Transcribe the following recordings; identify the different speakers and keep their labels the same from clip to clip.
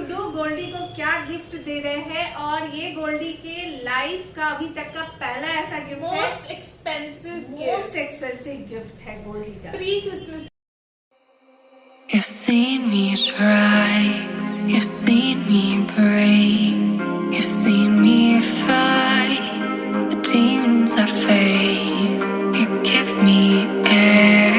Speaker 1: गुड्डू गोल्डी को क्या गिफ्ट दे रहे हैं, और ये गोल्डी के लाइफ का अभी तक का पहला ऐसा गिफ्ट है,
Speaker 2: मोस्ट एक्सपेंसिव
Speaker 1: गिफ्ट है गोल्डी का।
Speaker 2: Pre Christmas.
Speaker 3: You've seen me try, you've seen me break, you've seen me fight the demons I face. You give me air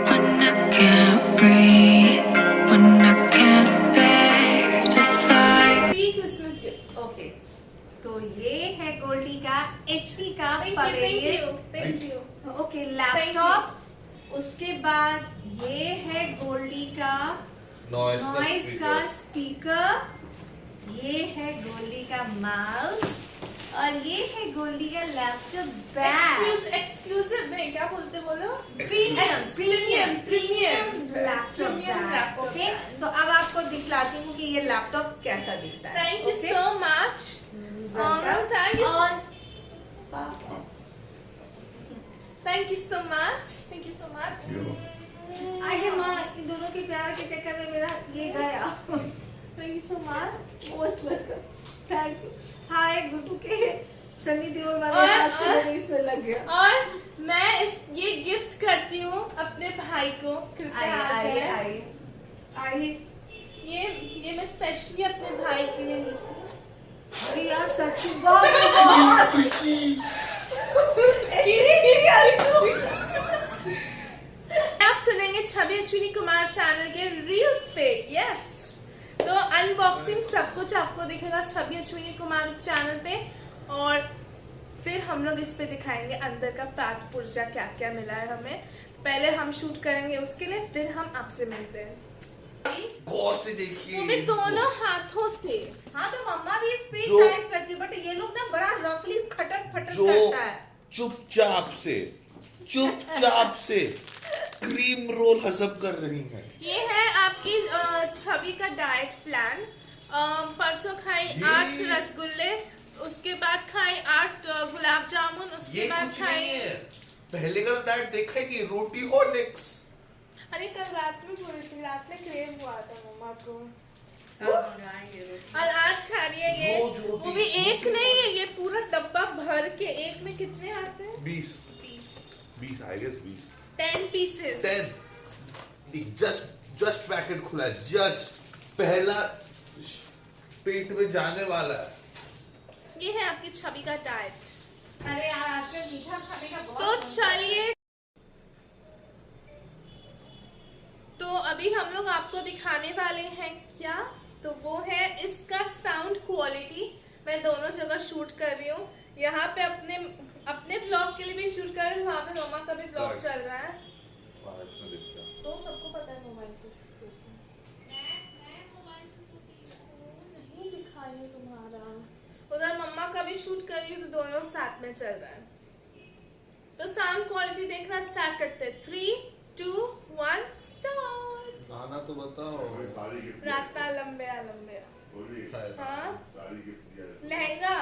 Speaker 3: when I can't breathe, when I can't bear to fight.
Speaker 2: Pre Christmas gift.
Speaker 1: Okay, तो ये है गोल्डी का HP का
Speaker 2: thank you.
Speaker 1: Okay, laptop. उसके बाद ये है गोल्डी का नॉइस का स्पीकर, ये है गोल्डी का माउस, और ये है गोल्डी का लैपटॉप बैग।
Speaker 2: एक्सक्लूसिव नहीं, क्या बोलते बोलो?
Speaker 1: Premium laptop bag.
Speaker 2: Laptop.
Speaker 1: Okay, तो अब आपको दिखलाती हूँ कि ये लैपटॉप कैसा दिखता है।
Speaker 2: Thank you so much. Thank you so much.
Speaker 1: आइए माँ, इन दोनों के प्यार के चक्कर में मेरा ये गया।
Speaker 2: Thank you so much.
Speaker 1: Most welcome, thank you. हाँ, एक गुड्डू के सनी देओल वाले
Speaker 2: और-
Speaker 1: हाथ से मेरे इसमें लग गया।
Speaker 2: और मैं ये गिफ्ट करती हूँ अपने भाई को। कृपया आ
Speaker 1: आइए
Speaker 2: जाए।
Speaker 1: आइए आइए।
Speaker 2: ये मैं स्पेशली अपने भाई के लिए ली थी।
Speaker 1: अरे यार सच्ची बात
Speaker 2: आप सुनेंगे छवि अश्विनी कुमार चैनल के रील्स पे। यस, तो अनबॉक्सिंग सब कुछ आपको दिखेगा छवि अश्विनी कुमार चैनल पे, और फिर हम लोग इस पे दिखाएंगे अंदर का पाठ पुर्जा क्या क्या मिला है हमें। पहले हम शूट करेंगे उसके लिए, फिर हम आपसे मिलते हैं।
Speaker 4: गौर से देखिए,
Speaker 2: वो भी दोनों हाथों से।
Speaker 1: हाँ, तो मम्मा भी स्पीड
Speaker 4: जो-
Speaker 1: टाइप करती है, बट ये लोग ना बड़ा रफली खटक फटक
Speaker 4: जो
Speaker 1: करता है।
Speaker 4: चुपचाप से क्रीम रोल हजम कर रही हैं।
Speaker 2: ये है आपकी छवि का डाइट प्लान। परसों खाई 8 रसगुल्ले, उसके बाद खाई 8 गुलाब जामुन, उसके बाद
Speaker 4: कुछ
Speaker 2: खाई।
Speaker 4: नहीं है, पहले का डाइट देखा है कि रोटी हॉर्लिक्स।
Speaker 2: अरे कल रात में बोली थी, रात में क्रेव हुआ था मम्मा को,
Speaker 1: हाँ,
Speaker 2: और आज खा रही है ये।
Speaker 4: रोज रोटी।
Speaker 2: वो भी एक नहीं है, ये पूरा डब्बा भर के। एक में कितने आते हैं?
Speaker 4: 20 I guess 20
Speaker 2: 10 pieces.
Speaker 4: 10 just packet खुला है, जस्ट पहला पेट में जाने वाला है।
Speaker 2: ये है आपकी छवि का डाइट।
Speaker 1: अरे यार आजकल मीठा खाने का
Speaker 2: तो
Speaker 1: बहुत
Speaker 2: चलिए, तो अभी हम लोग आपको दिखाने वाले हैं क्या, तो वो है इसका साउंड क्वालिटी। मैं दोनों जगह शूट कर रही हूँ, यहाँ पे अपने ब्लॉग के लिए भी शूट कर रही हूँ, वहाँ पे मम्मा का भी ब्लॉग चल रहा है, तो सबको पता है मोबाइल से शूट करती हूँ। मैं मोबाइल से शूट नहीं दिखाई तुम्हारा, उधर मम्मा का भी शूट कर रही हूँ, तो दोनों साथ में चल रहा है। तो साउंड क्वालिटी देखना स्टार्ट करते हैं। 3, 2, 1 स्टार्ट।
Speaker 4: गाना तो बताओ।
Speaker 2: राता लंबे लंबे। हाँ, लहंगा,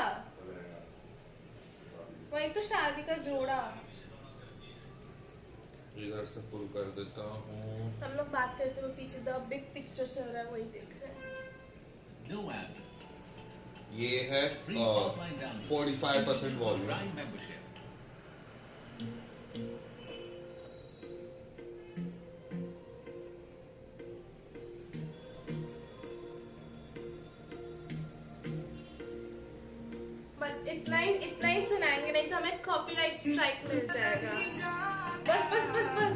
Speaker 2: वही तो शादी का जोड़ा।
Speaker 4: इधर से फुल कर देता हूँ।
Speaker 2: हम लोग बात करते हुए पीछे द बिग पिक्चर चल रहा है, वही देख रहे हैं।
Speaker 5: No ads.
Speaker 4: ये है
Speaker 5: Free offline download.
Speaker 4: 45% volume.
Speaker 5: Prime membership.
Speaker 2: बस इतना ही सुनाएंगे, नहीं तो हमें कॉपीराइट स्ट्राइक मिल जाएगा। बस।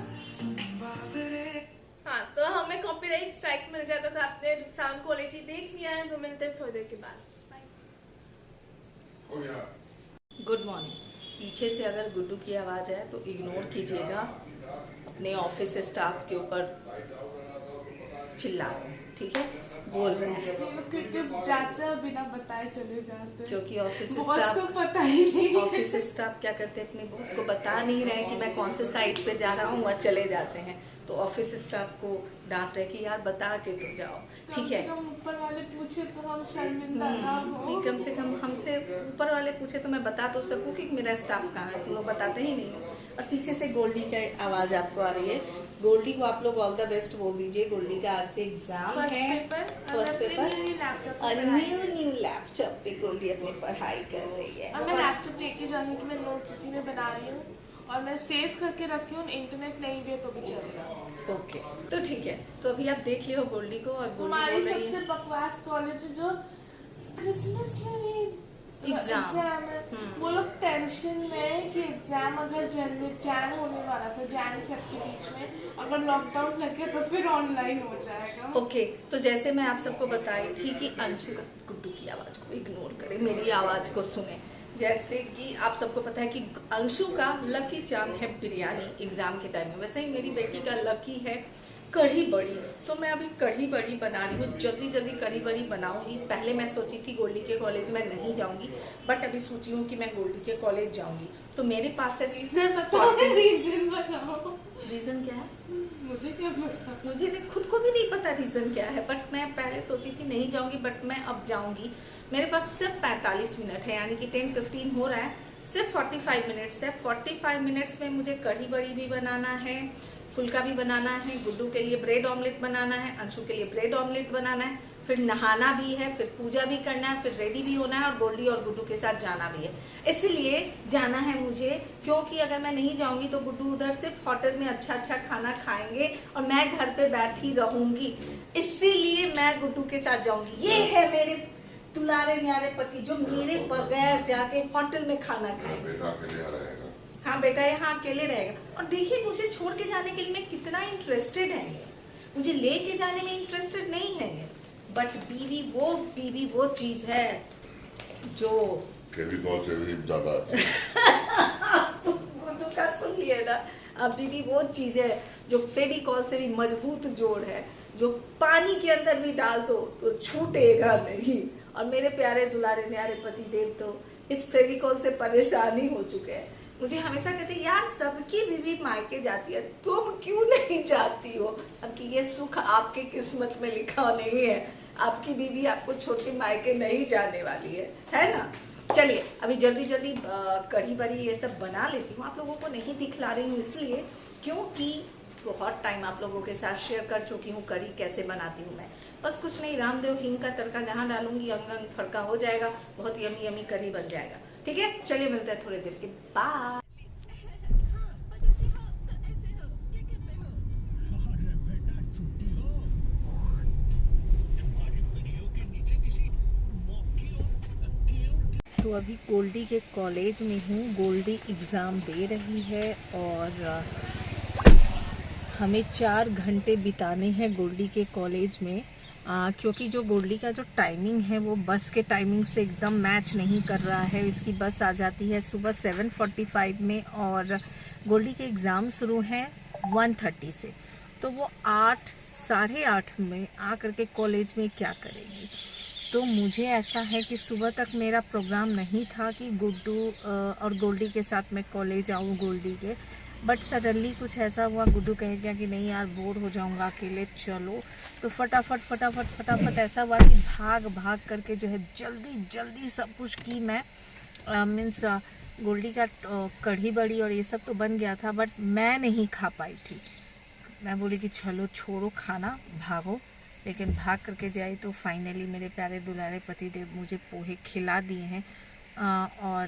Speaker 2: हाँ, तो हमें कॉपीराइट स्ट्राइक मिल जाता था। आपने साउंड क्वालिटी देख लिया है, तो मिलते हैं थोड़ी देर के बाद।
Speaker 1: Good morning. पीछे से अगर गुड्डू की आवाज आए तो इग्नोर कीजिएगा, अपने ऑफिस स्टाफ के ऊपर चिल्ला रहे हैं, ठीक है? बोल रहे हैं
Speaker 2: क्योंकि जाते हैं बिना बताए चले जाते हैं,
Speaker 1: क्योंकि ऑफिस
Speaker 2: बॉस
Speaker 1: स्टाफ
Speaker 2: को पता ही नहीं।
Speaker 1: ऑफिस स्टाफ क्या करते हैं, अपने बॉस को बता नहीं रहे कि मैं कौन से साइट पे जा रहा हूँ, और चले जाते हैं। तो ऑफिस स्टाफ को डांट रहे कि यार बता के तो जाओ, ठीक है?
Speaker 2: कम से कम ऊपर वाले पूछे तो हम शर्मिंदा ना हो।
Speaker 1: नहीं, कम से कम हमसे ऊपर वाले पूछे तो मैं बता तो सकूं कि मेरा स्टाफ कहाँ है, तुम लोग बताते ही नहीं हो। और पीछे से गोल्डी की आवाज आपको आ रही है। गोल्डी को आप लोग ऑल द बेस्ट बोल दीजिए। गोल्डी का आज से एग्जाम है, फर्स्ट पेपर।
Speaker 2: लैपटॉप
Speaker 1: और
Speaker 2: पे पढ़ाई
Speaker 1: न्यू लैपटॉप पे गोल्डी अपनी पढ़ाई कर रही है।
Speaker 2: और मैं लैपटॉप लेके जाऊंगी कि मैं नोट्स इसी में बना रही हूँ और मैं सेव करके रखी हूँ, इंटरनेट नहीं भी है तो भी चलेगा।
Speaker 1: ओके, तो ठीक है। तो अभी आप देख लियो गोल्डी को, और गोल्डी
Speaker 2: हमारी
Speaker 1: बोल रही
Speaker 2: सबसे
Speaker 1: है
Speaker 2: बकवास कॉलेज है जो क्रिसमस में भी
Speaker 1: एग्जाम
Speaker 2: है। वो लोग टेंशन में है कि एग्जाम अगर जैन होने वाला था, जैन फेब के बीच में, अगर लॉकडाउन लग गया तो फिर ऑनलाइन हो जाएगा।
Speaker 1: ओके, तो जैसे मैं आप सबको बताई थी कि अंशु का गुड्डू की आवाज को इग्नोर करें, मेरी आवाज को सुने। जैसे कि आप सबको पता है कि अंशु का लकी चार्म है बिरयानी एग्जाम के टाइम में, वैसे ही मेरी बेटी का लकी है कढ़ी बड़ी। तो मैं अभी कढ़ी बड़ी बना रही हूँ, जल्दी जल्दी कढ़ी बड़ी बनाऊंगी। पहले मैं सोची थी गोल्डी के कॉलेज में नहीं जाऊंगी, बट अभी सोची हूँ कि मैं गोल्डी के कॉलेज जाऊंगी। तो मेरे पास है सिर्फ
Speaker 2: रीजन बताओ।
Speaker 1: रीजन क्या है
Speaker 2: मुझे क्या पता,
Speaker 1: मुझे खुद को भी नहीं पता रीजन क्या है, बट मैं पहले सोची थी नहीं जाऊंगी, बट मैं अब जाऊंगी। मेरे पास सिर्फ 45 मिनट है, यानी कि 10:15 हो रहा है, सिर्फ 45 मिनट्स है। 45 मिनट्स में मुझे कढ़ी बड़ी भी बनाना है, फुल्का भी बनाना है, गुड्डू के लिए ब्रेड ऑमलेट बनाना है, अंशु के लिए ब्रेड ऑमलेट बनाना है, फिर नहाना भी है, फिर पूजा भी करना है, फिर रेडी भी होना है, और गोल्डी और गुड्डू के साथ जाना भी है। इसलिए जाना है मुझे, क्योंकि अगर मैं नहीं जाऊंगी तो गुड्डू उधर सिर्फ होटल में अच्छा अच्छा खाना खाएंगे और मैं घर पे बैठी रहूंगी। इसीलिए मैं गुड्डू के साथ जाऊंगी। ये है मेरे दुलारे न्यारे पति जो मेरे बगैर जाके होटल में खाना खाएंगे। हाँ बेटा यहाँ अकेले रहेगा। और देखिए मुझे छोड़ के जाने के लिए मैं कितना इंटरेस्टेड है, मुझे लेके जाने में इंटरेस्टेड नहीं है, बट बीवी वो चीज है जो
Speaker 5: फेविकॉल से भी ज्यादा
Speaker 1: गुड्डू का सुन लिए ना। अब बीवी वो चीज है जो फेविकॉल से भी मजबूत जोड़ है, जो पानी के अंदर भी डाल दो तो छूटेगा नहीं। और मेरे प्यारे दुलारे न्यारे पति देव तो इस फेविकॉल से परेशान ही हो चुके हैं। मुझे हमेशा कहते यार सबकी बीवी मायके जाती है, तुम क्यों नहीं जाती हो? अब कि ये सुख आपके किस्मत में लिखा नहीं है, आपकी बीवी आपको छोड़ के मायके नहीं जाने वाली है ना। चलिए अभी जल्दी जल्दी कढ़ी बड़ी ये सब बना लेती हूँ। आप लोगों को नहीं दिखला रही हूँ इसलिए क्योंकि बहुत टाइम आप लोगों के साथ शेयर कर चुकी हूँ कढ़ी कैसे बनाती हूँ मैं। बस कुछ नहीं, रामदेव हिंग का तड़का जहाँ डालूंगी अंग अंग फड़का हो जाएगा, बहुत यमी यमी कढ़ी बन जाएगा। ठीक है, चलिए मिलते हैं थोड़ी देर के बाद। तो अभी गोल्डी के कॉलेज में हूँ, गोल्डी एग्ज़ाम दे रही है और हमें 4 घंटे बिताने हैं गोल्डी के कॉलेज में। क्योंकि जो गोल्डी का जो टाइमिंग है वो बस के टाइमिंग से एकदम मैच नहीं कर रहा है। इसकी बस आ जाती है सुबह 7:45 में और गोल्डी के एग्ज़ाम शुरू हैं 1:30 से। तो वो 8 साढ़े 8 में आकर के कॉलेज में क्या करेंगी। तो मुझे ऐसा है कि सुबह तक मेरा प्रोग्राम नहीं था कि गुड्डू और गोल्डी के साथ मैं कॉलेज आऊँ गोल्डी के, बट सडनली कुछ ऐसा हुआ, गुड्डू कह गया कि नहीं यार बोर हो जाऊंगा अकेले, चलो। तो फटाफट ऐसा हुआ कि भाग करके जो है जल्दी सब कुछ की मैं। मीन्स गोल्डी का कढ़ी बड़ी और ये सब तो बन गया था, बट मैं नहीं खा पाई थी। मैं बोली कि चलो छोड़ो खाना, भागो। लेकिन भाग करके जाई तो फाइनली मेरे प्यारे दुलारे पतिदेव मुझे पोहे खिला दिए हैं और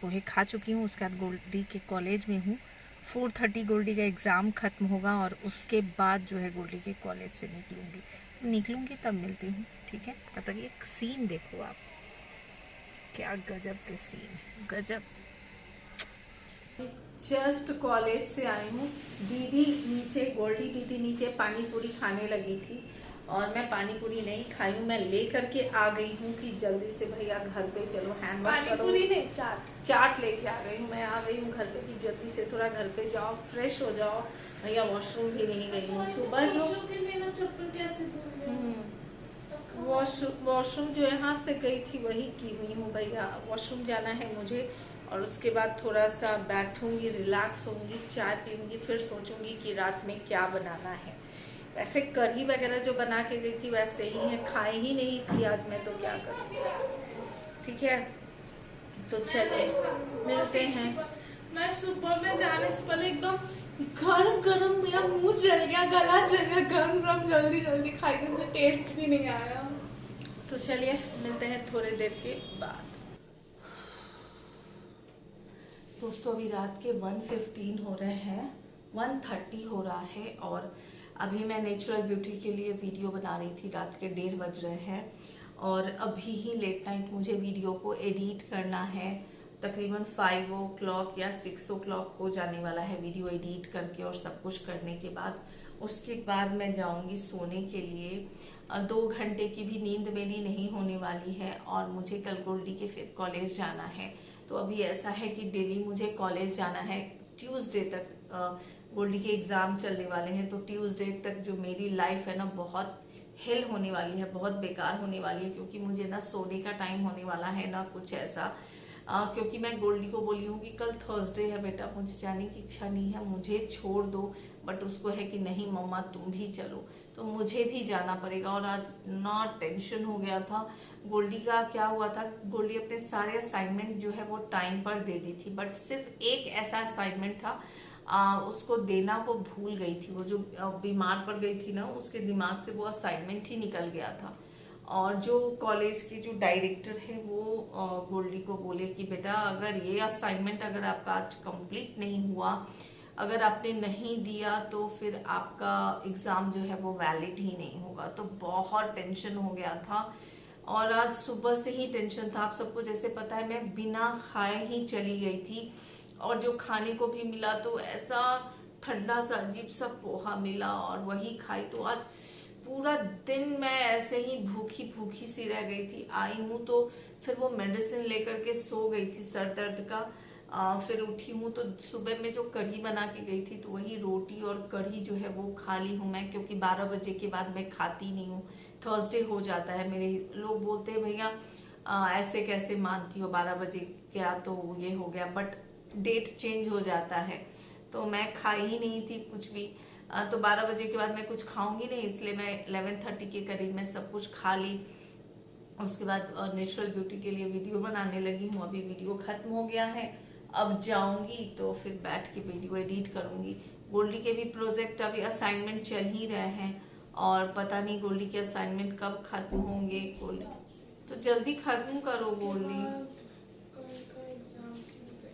Speaker 1: पोहे खा चुकी हूँ। उसके बाद गोल्डी के कॉलेज में हूँ। 4:30 गोल्डी का एग्ज़ाम ख़त्म होगा और उसके बाद जो है गोल्डी के कॉलेज से निकलूँगी तब मिलती हूँ। ठीक है, तब तक एक सीन देखो आप, क्या गजब के सीन, गजब। जस्ट कॉलेज से आई हूँ, दीदी नीचे, गोल्डी दीदी नीचे पानी पूरी खाने लगी थी और मैं पानी पूरी नहीं खाई हूँ। मैं ले करके आ गई हूँ कि जल्दी से भैया घर पे चलो हैंड वॉश करो।
Speaker 2: पानी पूरी नहीं,
Speaker 1: चाट लेके आ गई हूँ। मैं आ गई हूँ घर पे कि जल्दी से थोड़ा घर पे जाओ, फ्रेश हो जाओ। भैया वॉशरूम भी नहीं गई हूँ सुबह जो
Speaker 2: चप्पल कैसे
Speaker 1: वॉशरूम जो यहाँ से गई थी वही की हुई हूँ। भैया वॉशरूम जाना है मुझे और उसके बाद थोड़ा सा बैठूंगी, रिलैक्स होंगी, चाय पीऊंगी, फिर सोचूंगी कि रात में क्या बनाना है। वैसे कढ़ी वगैरह जो बना के गई थी वैसे ही है, खाई ही नहीं थी आज मैं, तो क्या करूँ। ठीक है, तो चलिए मिलते हैं।
Speaker 2: मैं सुबह में जाने से पहले एकदम गरम मेरा मुंह जल गया, गला जल गया, गरम जल्दी खाई थी, मुझे टेस्ट भी नहीं आया। तो चलिए मिलते हैं थोड़ी देर के बाद। दोस्तों अभी रात के 1:15 हो रहे हैं, 1:30 हो रहा है और अभी मैं नेचुरल ब्यूटी के लिए वीडियो बना रही थी। रात के 1:30 बज रहे हैं और अभी ही लेट नाइट मुझे वीडियो को एडिट करना है। तकरीबन 5 o'clock या 6 o'clock हो जाने वाला है वीडियो एडिट करके और सब कुछ करने के बाद। उसके बाद मैं जाऊंगी सोने के लिए। 2 घंटे की भी नींद मेरी नहीं होने वाली है और मुझे कल गोल्डी के फिर कॉलेज जाना है। तो अभी ऐसा है कि डेली मुझे कॉलेज जाना है। ट्यूसडे तक गोल्डी के एग्ज़ाम चलने वाले हैं, तो ट्यूसडे तक जो मेरी लाइफ है ना बहुत हेल होने वाली है, बहुत बेकार होने वाली है, क्योंकि मुझे ना सोने का टाइम होने वाला है ना कुछ ऐसा। क्योंकि मैं गोल्डी को बोली हूँ कि कल थर्सडे है बेटा, मुझे जाने की इच्छा नहीं है, मुझे छोड़ दो। बट उसको है कि नहीं मम्मा तुम भी चलो, तो मुझे भी जाना पड़ेगा। और आज ना टेंशन हो गया था। गोल्डी का क्या हुआ था, गोल्डी अपने सारे असाइनमेंट जो है वो टाइम पर दे दी थी, बट सिर्फ एक ऐसा असाइनमेंट था उसको देना वो भूल गई थी। वो जो बीमार पड़ गई थी ना, उसके दिमाग से वो असाइनमेंट ही निकल गया था। और जो कॉलेज के जो डायरेक्टर है वो गोल्डी को बोले कि बेटा अगर ये असाइनमेंट अगर आपका आज कंप्लीट नहीं हुआ, अगर आपने नहीं दिया तो फिर आपका एग्ज़ाम जो है वो वैलिड ही नहीं होगा। तो बहुत टेंशन हो गया था और आज सुबह से ही टेंशन था। आप सबको जैसे पता है मैं बिना खाए ही चली गई थी और जो खाने को भी मिला तो ऐसा ठंडा सा अजीब सा पोहा मिला और वही खाई। तो आज पूरा दिन मैं ऐसे ही भूखी भूखी सी रह गई थी। आई हूँ तो फिर वो मेडिसिन लेकर के सो गई थी सर दर्द का। फिर उठी हूँ तो सुबह में जो कढ़ी बना के गई थी तो वही रोटी और कढ़ी जो है वो खा ली हूँ मैं, क्योंकि 12 बजे के बाद मैं खाती नहीं हूँ। थर्सडे हो जाता है, मेरे लोग बोलते हैं भैया ऐसे कैसे मानती हो, 12 बजे क्या तो ये हो गया, बट डेट चेंज हो जाता है। तो मैं खाई ही नहीं थी कुछ भी। तो 12 बजे के बाद मैं कुछ खाऊंगी नहीं, इसलिए मैं 11:30 के करीब में सब कुछ खा ली। उसके बाद नेचुरल ब्यूटी के लिए वीडियो बनाने लगी हूँ। अभी वीडियो खत्म हो गया है, अब जाऊंगी तो फिर बैठ के वीडियो एडिट करूंगी। गोल्डी के भी प्रोजेक्ट अभी असाइनमेंट चल ही रहे हैं और पता नहीं गोल्डी के असाइनमेंट कब खत्म होंगे। गोल्डी तो जल्दी खत्म करो गोल्डी।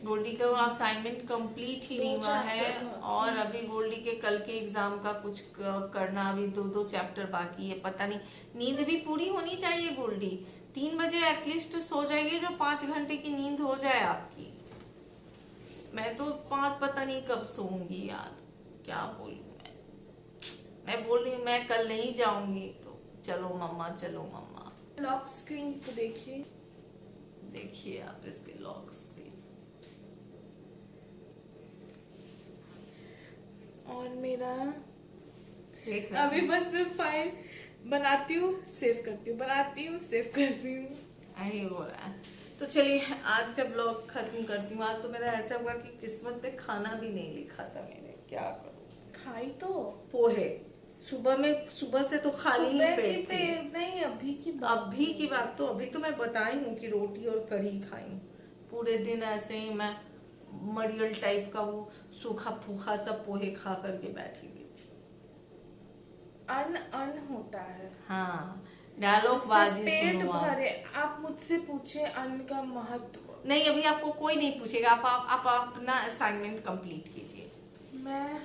Speaker 2: गोल्डी का असाइनमेंट कंप्लीट ही नहीं हुआ है और अभी गोल्डी के कल के एग्जाम का कुछ करना, अभी 2 चैप्टर बाकी है। पता नहीं, नींद भी पूरी होनी चाहिए गोल्डी। 3 बजे एटलीस्ट सो जाइए, जो 5 घंटे की नींद हो जाए आपकी। मैं तो 5 पता नहीं कब सोऊंगी यार, क्या बोलूं मैं बोल रही हूँ मैं कल नहीं जाऊंगी। तो चलो मम्मा, चलो मम्मा। लॉक स्क्रीन को देखिए,
Speaker 1: देखिए आप इसके लॉक स्क्रीन।
Speaker 2: और मेरा
Speaker 1: देख
Speaker 2: अभी बस मैं फाइल बनाती हूँ, सेव करती हूँ, बनाती हूँ, सेव करती हूँ।
Speaker 1: यही हो रहा है। तो चलिए आज का ब्लॉग खत्म करती हूँ। आज तो मेरा ऐसा हुआ कि किस्मत में खाना भी नहीं लिखा था मैंने, क्या करूँ।
Speaker 2: खाई तो
Speaker 1: पोहे सुबह से तो खाली ही पेट थे।
Speaker 2: नहीं, अभी की बात
Speaker 1: तो अभी तो मैं बताई हूँ कि रोटी और कढ़ी खाई हूँ। पूरे दिन ऐसे ही मैं मरियल टाइप का वो सूखा फूखा सा पोहे खा करके बैठी हुई थी।
Speaker 2: अन होता है।
Speaker 1: हाँ, डायलॉग बाजी
Speaker 2: पेट
Speaker 1: सुनो
Speaker 2: भरे। आप मुझसे पूछे अन्न का महत्व।
Speaker 1: नहीं, अभी आपको कोई नहीं पूछेगा। आप अपना असाइनमेंट कंप्लीट कीजिए।
Speaker 2: मैं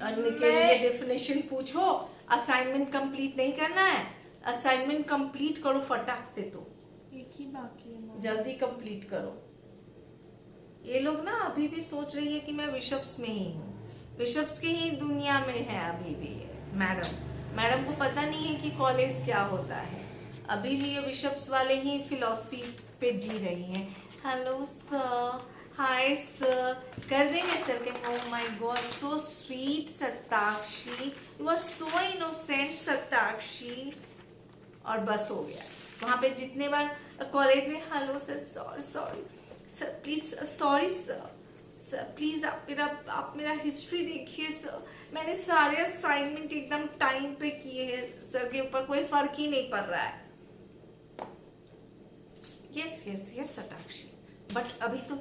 Speaker 1: अन्न के लिए डेफिनेशन पूछो, असाइनमेंट कंप्लीट नहीं करना है। असाइनमेंट कंप्लीट करो फटाक से। तो
Speaker 2: एक ही बाकी है,
Speaker 1: जल्दी कंप्लीट करो। ये लोग ना अभी भी सोच रही है कि मैं बिशप्स में ही हूँ, बिशप्स की ही दुनिया में है अभी भी मैडम को पता नहीं है कि कॉलेज क्या होता है। अभी भी ये बिशप्स वाले ही फिलॉसफी पे जी रही हैं। हेलो सर, हाय सर, कर देंगे सर के। Oh my god, so sweet Sattakshi, you are so innocent Sattakshi. और बस हो गया। वहां पे जितने बार कॉलेज में hello sir, sorry sir, please, sorry sir please आप मेरा हिस्ट्री देखिए सर, मैंने सारे असाइनमेंट एकदम टाइम पे किए हैं सर, के ऊपर कोई फर्क ही नहीं पड़ रहा है। यस सताक्षी, बट अभी तो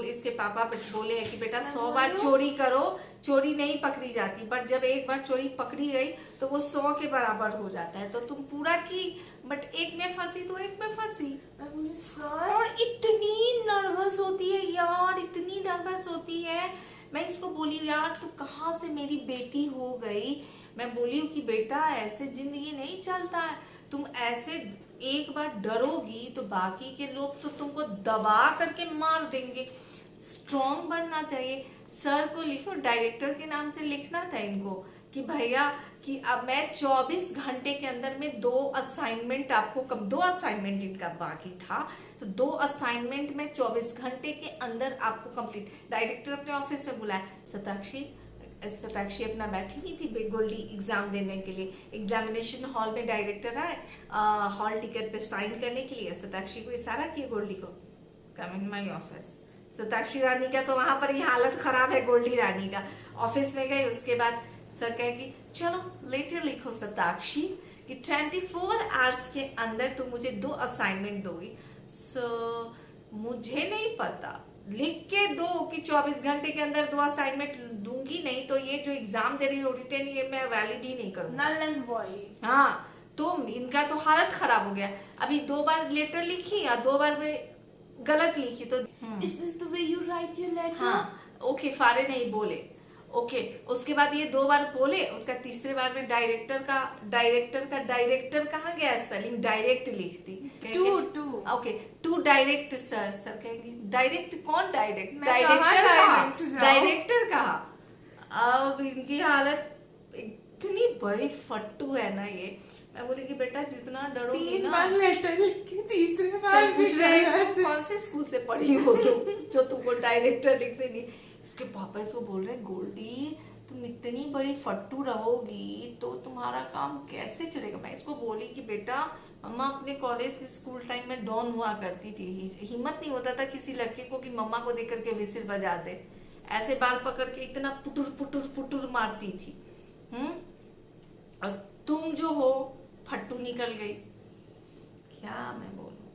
Speaker 1: इसके पापा बोले हैं कि बेटा 100 बार चोरी करो, चोरी नहीं पकड़ी जाती, पर जब एक बार चोरी पकड़ी गई तो वो 100 के बराबर हो जाता है। तो तुम पूरा की, बट एक में फंसी तो एक में फंसी।
Speaker 2: मैं बोली सर,
Speaker 1: और इतनी नर्वस होती है यार, इतनी नर्वस होती है। मैं इसको बोली यार तू कहाँ से मेरी बेटी हो गई। मैं बोली हूँ कि बेटा ऐसे जिंदगी नहीं चलता है, तुम ऐसे एक बार डरोगी तो बाकी के लोग तो तुमको दबा करके मार देंगे। स्ट्रॉन्ग बनना चाहिए। सर को लिखो, डायरेक्टर के नाम से लिखना था इनको कि भैया कि अब मैं 24 घंटे के अंदर में 2 असाइनमेंट आपको, कब 2 असाइनमेंट इनका बाकी था, तो 2 असाइनमेंट में 24 घंटे के अंदर आपको कंप्लीट। डायरेक्टर अपने ऑफिस में बुलाया, सताक्षी अपना बैठी हुई थी गोल्डी एग्जाम देने के लिए। एग्जामिनेशन हॉल में डायरेक्टर आए हॉल टिकट पे साइन करने के लिए। सताक्षी को इशारा किया गोल्डी को, कम इन माय ऑफिस। सताक्षी रानी का तो वहां पर ही हालत खराब है, गोल्डी रानी का। ऑफिस में गई, उसके बाद सर कहेगी चलो लेटर लिखो सताक्षी कि 24 आवर्स के अंदर तुम मुझे 2 असाइनमेंट दोगी। मुझे नहीं पता, लिख के दो कि 24 घंटे के अंदर 2 असाइनमेंट दूंगी, नहीं तो ये जो एग्जाम दे रही हो रिटर्न, ये मैं वैलिड ही नहीं करूंगा।
Speaker 2: Null and void.
Speaker 1: हाँ, तो इनका तो हालत खराब हो गया। अभी 2 बार लेटर लिखी या 2 बार में गलत लिखी तो
Speaker 2: is this the way you write your letter?
Speaker 1: हाँ, ओके फारे नहीं बोले, ओके। उसके बाद ये 2 बार बोले, उसका तीसरे बार में डायरेक्टर कहाँ गया स्पेलिंग, डायरेक्ट लिख दी।
Speaker 2: Two
Speaker 1: okay, two direct sir. Sir कहेंगे डायरेक्ट कौन, डायरेक्ट
Speaker 2: मैं कहाँ direct जाऊँ?
Speaker 1: डायरेक्टर कहा। अब इनकी हालत इतनी बड़ी फट्टू है ना ये। मैं बोली कि बेटा जितना डरोगी
Speaker 2: 3
Speaker 1: ना,
Speaker 2: बार लेटर लिख के तीसरे बार
Speaker 1: सर
Speaker 2: भी
Speaker 1: पूछ रहे हैं
Speaker 2: गलत।
Speaker 1: कौन से स्कूल से पढ़ी हो तुम जो तुमको डायरेक्टर लिखते नहीं। इसके पापा इसको बोल रहे हैं गोल्डी तुम इतनी बड़ी फट्टू रहोगी तो तुम्हारा काम कैसे चलेगा। मैं इसको बोली कि बेटा मम्मा अपने कॉलेज स्कूल टाइम में डॉन हुआ करती थी, हिम्मत नहीं होता था किसी लड़के को कि मम्मा को देख करके विसिल बजा दे, ऐसे बाल पकड़ के इतना पुटुर पुटुर पुटुर मारती थी। और तुम जो हो फट्टू निकल गई। क्या मैं बोलूं,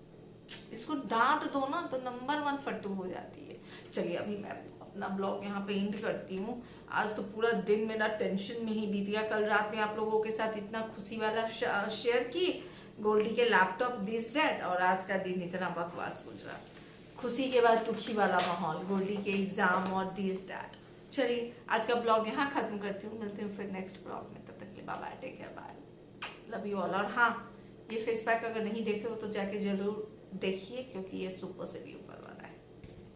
Speaker 1: इसको डांट दो ना तो नंबर 1 फट्टू हो जाती है। चलिए अभी मैं अपना ब्लॉग यहाँ पे एंड करती हूँ। आज तो पूरा दिन मेरा टेंशन में ही बीत गया। कल रात में आप लोगों के साथ इतना खुशी वाला शेयर की, गोल्डी के लैपटॉप दिस दैट, और आज का दिन इतना बकवास गुजरा। खुशी के बाद दुखी वाला माहौल, गोल्डी के एग्जाम और दिस दैट। चलिए आज का ब्लॉग यहाँ खत्म करती हूँ, मिलती हूँ फिर नेक्स्ट ब्लॉग में। तब तक के लिए bye bye, take care, bye, love you all. और हाँ, ये फेस पैक अगर नहीं देखे हो तो जाके जरूर देखिए क्योंकि ये सुपर से